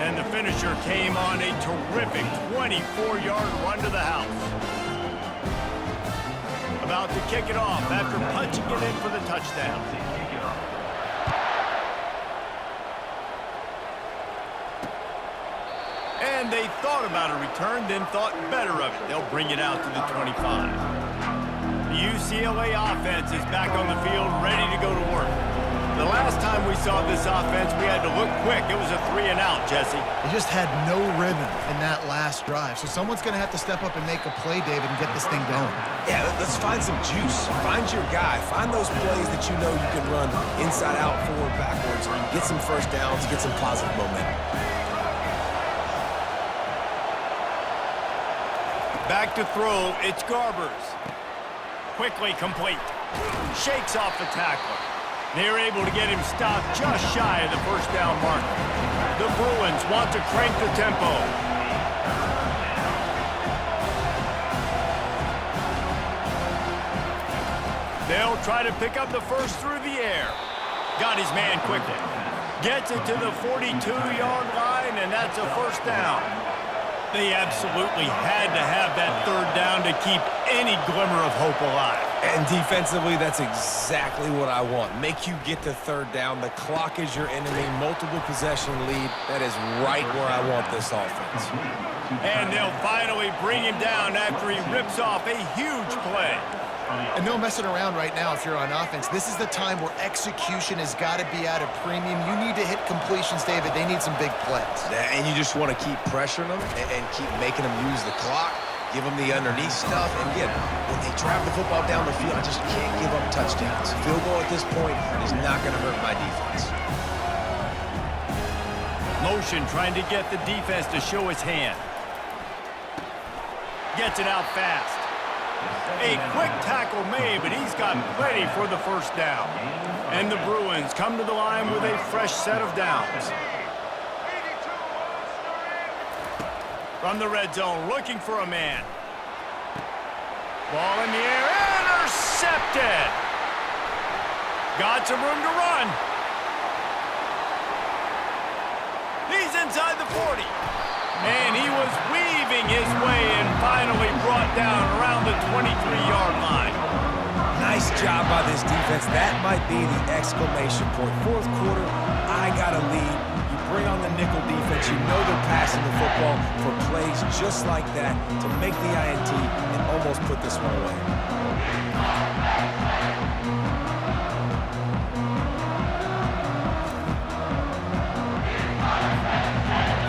And the finisher came on a terrific 24-yard run to the house. About to kick it off after punching it in for the touchdown. And they thought about a return, then thought better of it. They'll bring it out to the 25. The UCLA offense is back on the field, ready to go to work. The last time we saw this offense, we had to look quick. It was a 3-and-out, Jesse. They just had no rhythm in that last drive. So someone's going to have to step up and make a play, David, and get this thing going. Yeah, let's find some juice. Find your guy. Find those plays that you know you can run inside out, forward, backwards. Get some first downs, get some positive momentum. Back to throw, it's Garbers. Quickly complete. Shakes off the tackler. They're able to get him stopped just shy of the first down marker. The Bruins want to crank the tempo. They'll try to pick up the first through the air. Got his man quickly. Gets it to the 42-yard line, and that's a first down. They absolutely had to have that third down to keep any glimmer of hope alive. And defensively, that's exactly what I want. Make you get to third down. The clock is your enemy. Multiple possession lead. That is right where I want this offense. And they'll finally bring him down after he rips off a huge play. And no messing around right now if you're on offense. This is the time where execution has got to be at a premium. You need to hit completions, David. They need some big plays. And you just want to keep pressuring them and keep making them use the clock. Give them the underneath stuff. And again, when they drive the football down the field, I just can't give up touchdowns. Field goal at this point is not going to hurt my defense. Motion trying to get the defense to show his hand. Gets it out fast. A quick tackle made, but he's got plenty for the first down. And the Bruins come to the line with a fresh set of downs. From the red zone, looking for a man. Ball in the air, intercepted! Got some room to run. He's inside the 40. And he was weaving his way and finally brought down around the 23-yard line. Nice job by this defense. That might be the exclamation point. Fourth quarter, I got a lead. You bring on the nickel defense. You know they're passing the football for plays just like that to make the INT and almost put this one away.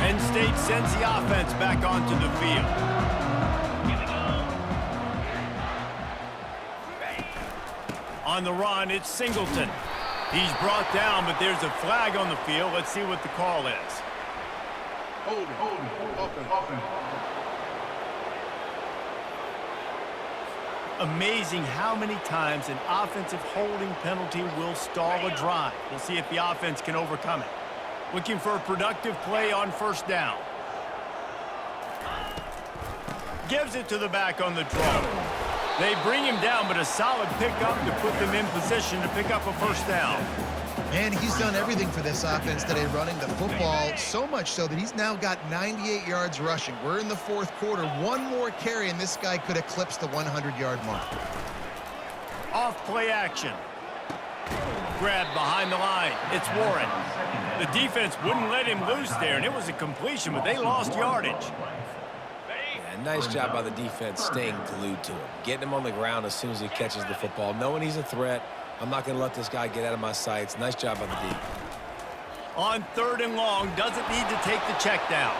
Penn State sends the offense back onto the field. On the run, it's Singleton. He's brought down, but there's a flag on the field. Let's see what the call is. Offense. Amazing how many times an offensive holding penalty will stall a drive. We'll see if the offense can overcome it. Looking for a productive play on first down. Gives it to the back on the draw. They bring him down, but a solid pickup to put them in position to pick up a first down. And he's done everything for this offense today, running the football, so much so that he's now got 98 yards rushing. We're in the fourth quarter. One more carry, and this guy could eclipse the 100-yard mark. Off play action. Grabbed behind the line. It's Warren. The defense wouldn't let him loose there, and it was a completion, but they lost yardage. Nice job by the defense staying glued to him. Getting him on the ground as soon as he catches the football. Knowing he's a threat, I'm not going to let this guy get out of my sights. Nice job by the D. On third and long, doesn't need to take the check down.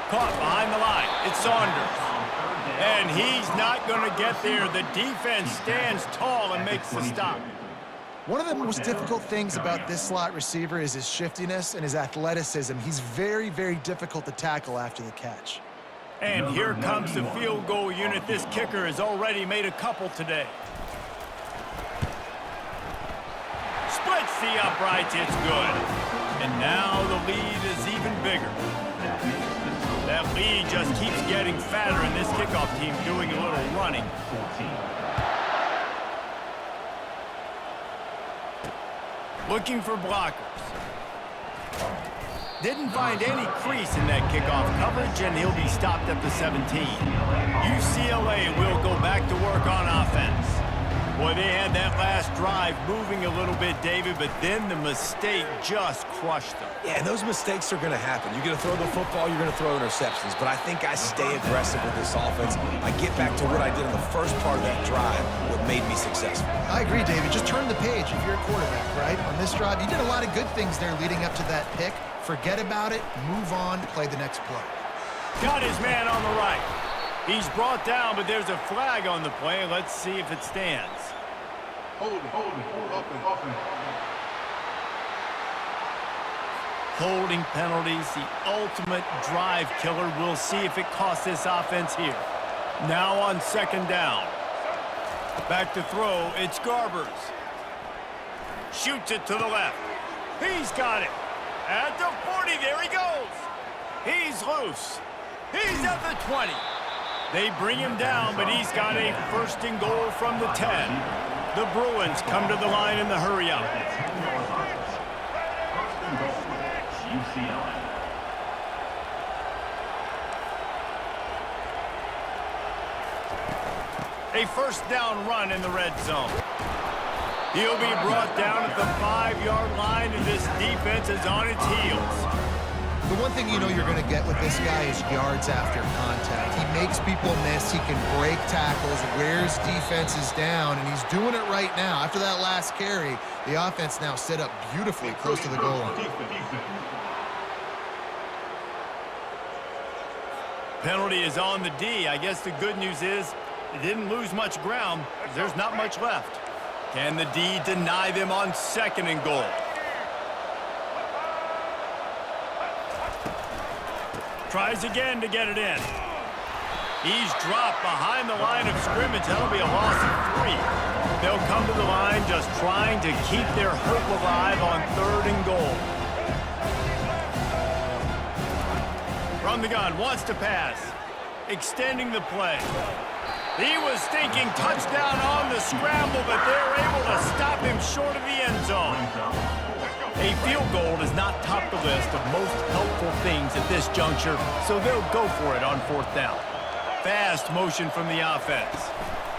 Caught behind the line. It's Saunders. And he's not going to get there. The defense stands tall and makes the stop. One of the most difficult things about this slot receiver is his shiftiness and his athleticism. He's very, very difficult to tackle after the catch. And here comes the field goal unit. This kicker has already made a couple today. Splits the uprights. It's good. And now the lead is even bigger. That lead just keeps getting fatter, and this kickoff team doing a little running. Looking for blockers. Didn't find any crease in that kickoff coverage, and he'll be stopped at the 17. UCLA will go back to work on offense. Boy, they had that last drive moving a little bit, David, but then the mistake just crushed them. Yeah, those mistakes are going to happen. You're going to throw the football, you're going to throw interceptions. But I think I stay aggressive with this offense. I get back to what I did in the first part of that drive, what made me successful. I agree, David. Just turn the page if you're a quarterback, right? On this drive, you did a lot of good things there leading up to that pick. Forget about it, move on, play the next play. Got his man on the right. He's brought down, but there's a flag on the play. Let's see if it stands. Holding penalties, the ultimate drive killer. We'll see if it costs this offense here. Now on second down. Back to throw, it's Garbers. Shoots it to the left. He's got it. At the 40, there he goes. He's loose. He's at the 20. They bring him down, but he's got a first and goal from the 10. The Bruins come to the line in the hurry-up. UCLA. A first down run in the red zone. He'll be brought down at the 5-yard line, and this defense is on its heels. The one thing you know you're going to get with this guy is yards after contact. He makes people miss. He can break tackles, wears defenses down, and he's doing it right now. After that last carry, the offense now set up beautifully close to the goal line. Penalty is on the D. I guess the good news is it didn't lose much ground. There's not much left. Can the D deny them on second and goal? Tries again to get it in. He's dropped behind the line of scrimmage. That'll be a loss of 3. They'll come to the line just trying to keep their hope alive on third and goal. From the gun, wants to pass. Extending the play. He was thinking touchdown on the scramble, but they're able to stop him short of the end zone. A field goal does not top the list of most helpful things at this juncture, so they'll go for it on fourth down. Fast motion from the offense.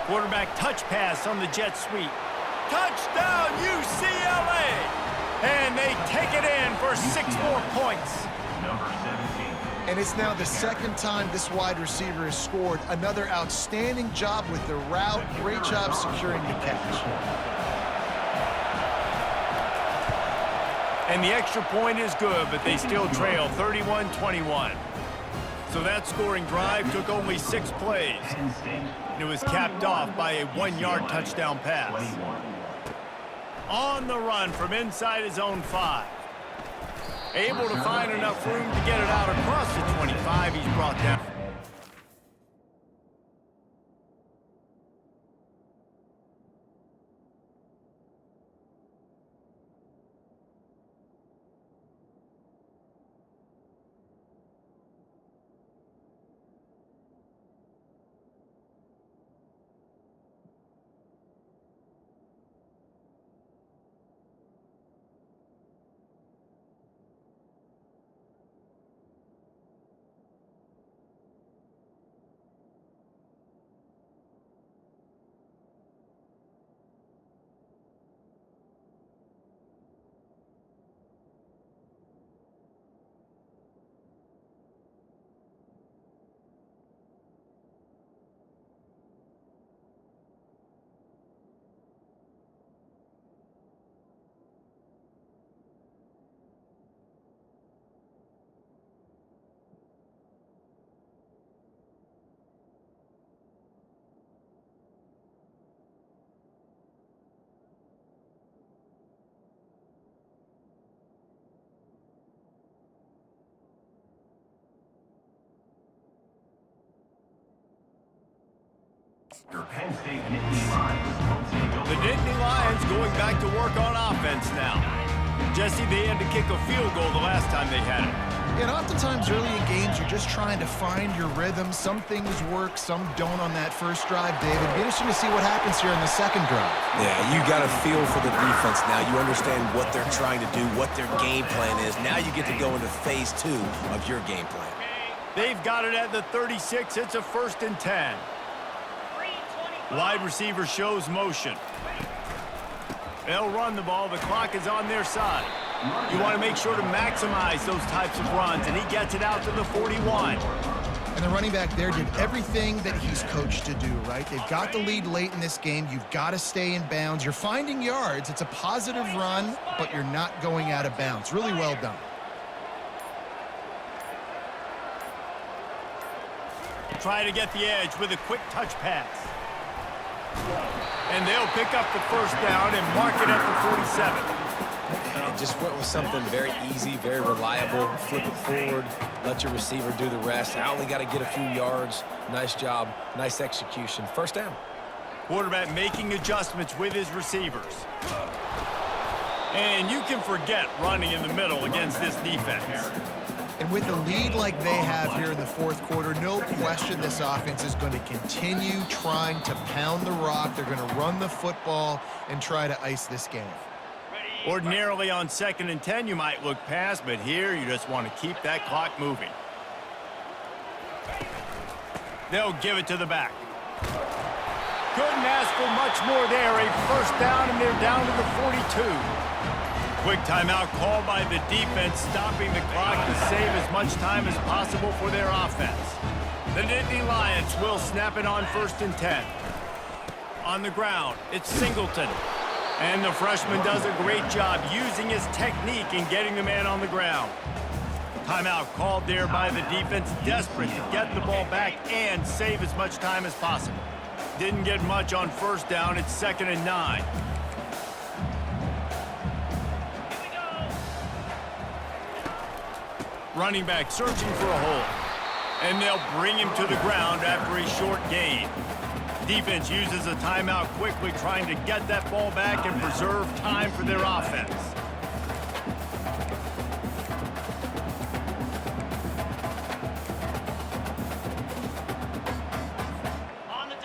Quarterback touch pass on the jet sweep. Touchdown, UCLA! And they take it in for 6 more points. Number 17. And it's now the second time this wide receiver has scored. Another outstanding job with the route. Great job securing the catch. And the extra point is good, but they still trail 31-21. So that scoring drive took only 6 plays. And it was capped off by a 1-yard touchdown pass. On the run from inside his own 5. Able to find enough room to get it out across the 25. He's brought down. Your Penn State Nittany Lions. The Nittany Lions going back to work on offense now. Jesse, they had to kick a field goal the last time they had it. And oftentimes early in games, you're just trying to find your rhythm. Some things work, some don't on that first drive, David. It'll be interesting to see what happens here in the second drive. Yeah, you got a feel for the defense now. You understand what they're trying to do, what their game plan is. Now you get to go into phase 2 of your game plan. They've got it at the 36. It's a 1st and 10. Wide receiver shows motion. They'll run the ball. The clock is on their side. You want to make sure to maximize those types of runs, and he gets it out to the 41. And the running back there did everything that he's coached to do, right? They've got the lead late in this game. You've got to stay in bounds. You're finding yards. It's a positive run, but you're not going out of bounds. Really well done. Try to get the edge with a quick touch pass. And they'll pick up the 1st down and mark it at the 47. And just went with something very easy, very reliable. Flip it forward, let your receiver do the rest. I only got to get a few yards. Nice job, nice execution. 1st down. Quarterback making adjustments with his receivers. And you can forget running in the middle against this defense. And with a lead like they have here in the 4th quarter, no question this offense is going to continue trying to pound the rock. They're going to run the football and try to ice this game. Ordinarily on 2nd and 10, you might look past, but here you just want to keep that clock moving. They'll give it to the back. Couldn't ask for much more there. A 1st down, and they're down to the 42. Quick timeout called by the defense, stopping the clock to save as much time as possible for their offense. The Nittany Lions will snap it on 1st and 10. On the ground, it's Singleton. And the freshman does a great job using his technique and getting the man on the ground. Timeout called there by the defense, desperate to get the ball back and save as much time as possible. Didn't get much on 1st down. It's 2nd and 9. Running back searching for a hole. And they'll bring him to the ground after a short gain. Defense uses a timeout quickly, trying to get that ball back and preserve time for their offense.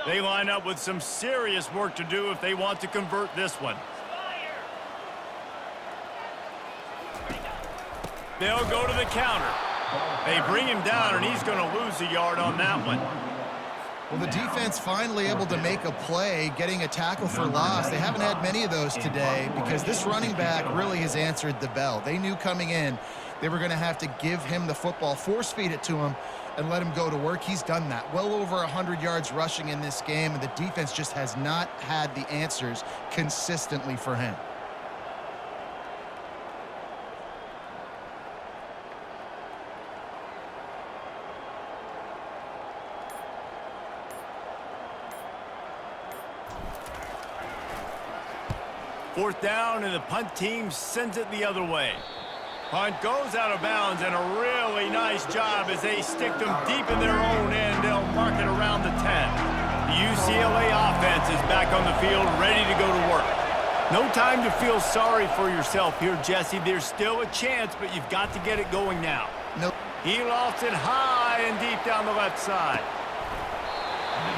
They line up with some serious work to do if they want to convert this one. They'll go to the counter. They bring him down, and he's going to lose a yard on that one. Well, the defense finally able to make a play, getting a tackle for loss. They haven't had many of those today because this running back really has answered the bell. They knew coming in they were going to have to give him the football, force feed it to him, and let him go to work. He's done that. Well over 100 yards rushing in this game, and the defense just has not had the answers consistently for him. Fourth down, and the punt team sends it the other way. Punt goes out of bounds, and a really nice job as they stick them deep in their own end. They'll mark it around the 10. The UCLA offense is back on the field, ready to go to work. No time to feel sorry for yourself here, Jesse. There's still a chance, but you've got to get it going now. Nope. He lofts it high and deep down the left side.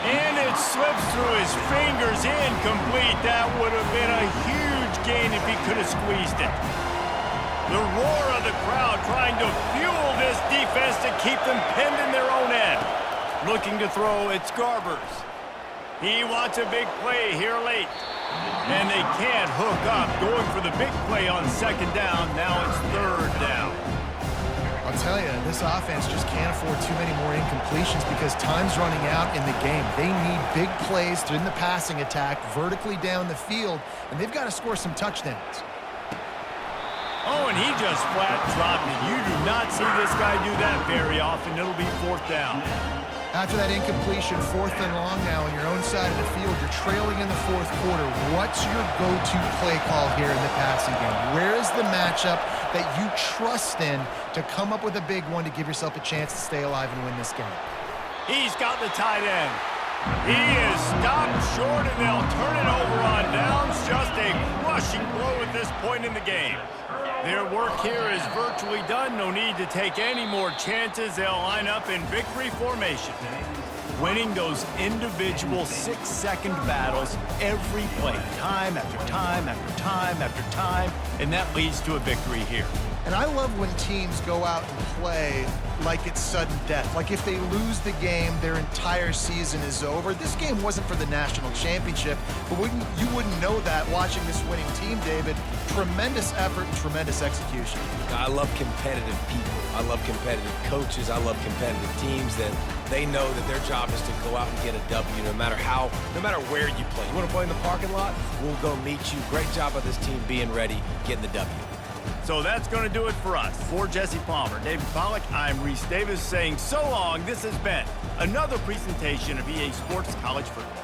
And it slips through his fingers, incomplete. That would have been a huge gain if he could have squeezed it. The roar of the crowd trying to fuel this defense to keep them pinned in their own end. Looking to throw, it's Garbers. He wants a big play here late. And they can't hook up. Going for the big play on second down. Now it's third down. I'll tell you, this offense just can't afford too many more incompletions because time's running out in the game. They need big plays in the passing attack, vertically down the field, and they've got to score some touchdowns. Oh, and he just flat dropped it. You do not see this guy do that very often. It'll be fourth down. After that incompletion, fourth and long now on your own side of the field, you're trailing in the fourth quarter. What's your go-to play call here in the passing game? Where is the matchup that you trust in to come up with a big one to give yourself a chance to stay alive and win this game? He's got the tight end. He is stopped short, and they'll turn it over on downs. Just a crushing blow at this point in the game. Their work here is virtually done. No need to take any more chances. They'll line up in victory formation. Winning those individual 6-second battles every play, time after time after time after time, and that leads to a victory here. And I love when teams go out and play like it's sudden death. Like if they lose the game, their entire season is over. This game wasn't for the national championship, but you wouldn't know that watching this winning team, David. Tremendous effort and tremendous execution. I love competitive people. I love competitive coaches. I love competitive teams that they know that their job is to go out and get a W no matter where you play. You want to play in the parking lot? We'll go meet you. Great job of this team being ready, getting the W. So that's going to do it for us. For Jesse Palmer, David Pollack, I'm Reese Davis saying so long. This has been another presentation of EA Sports College Football.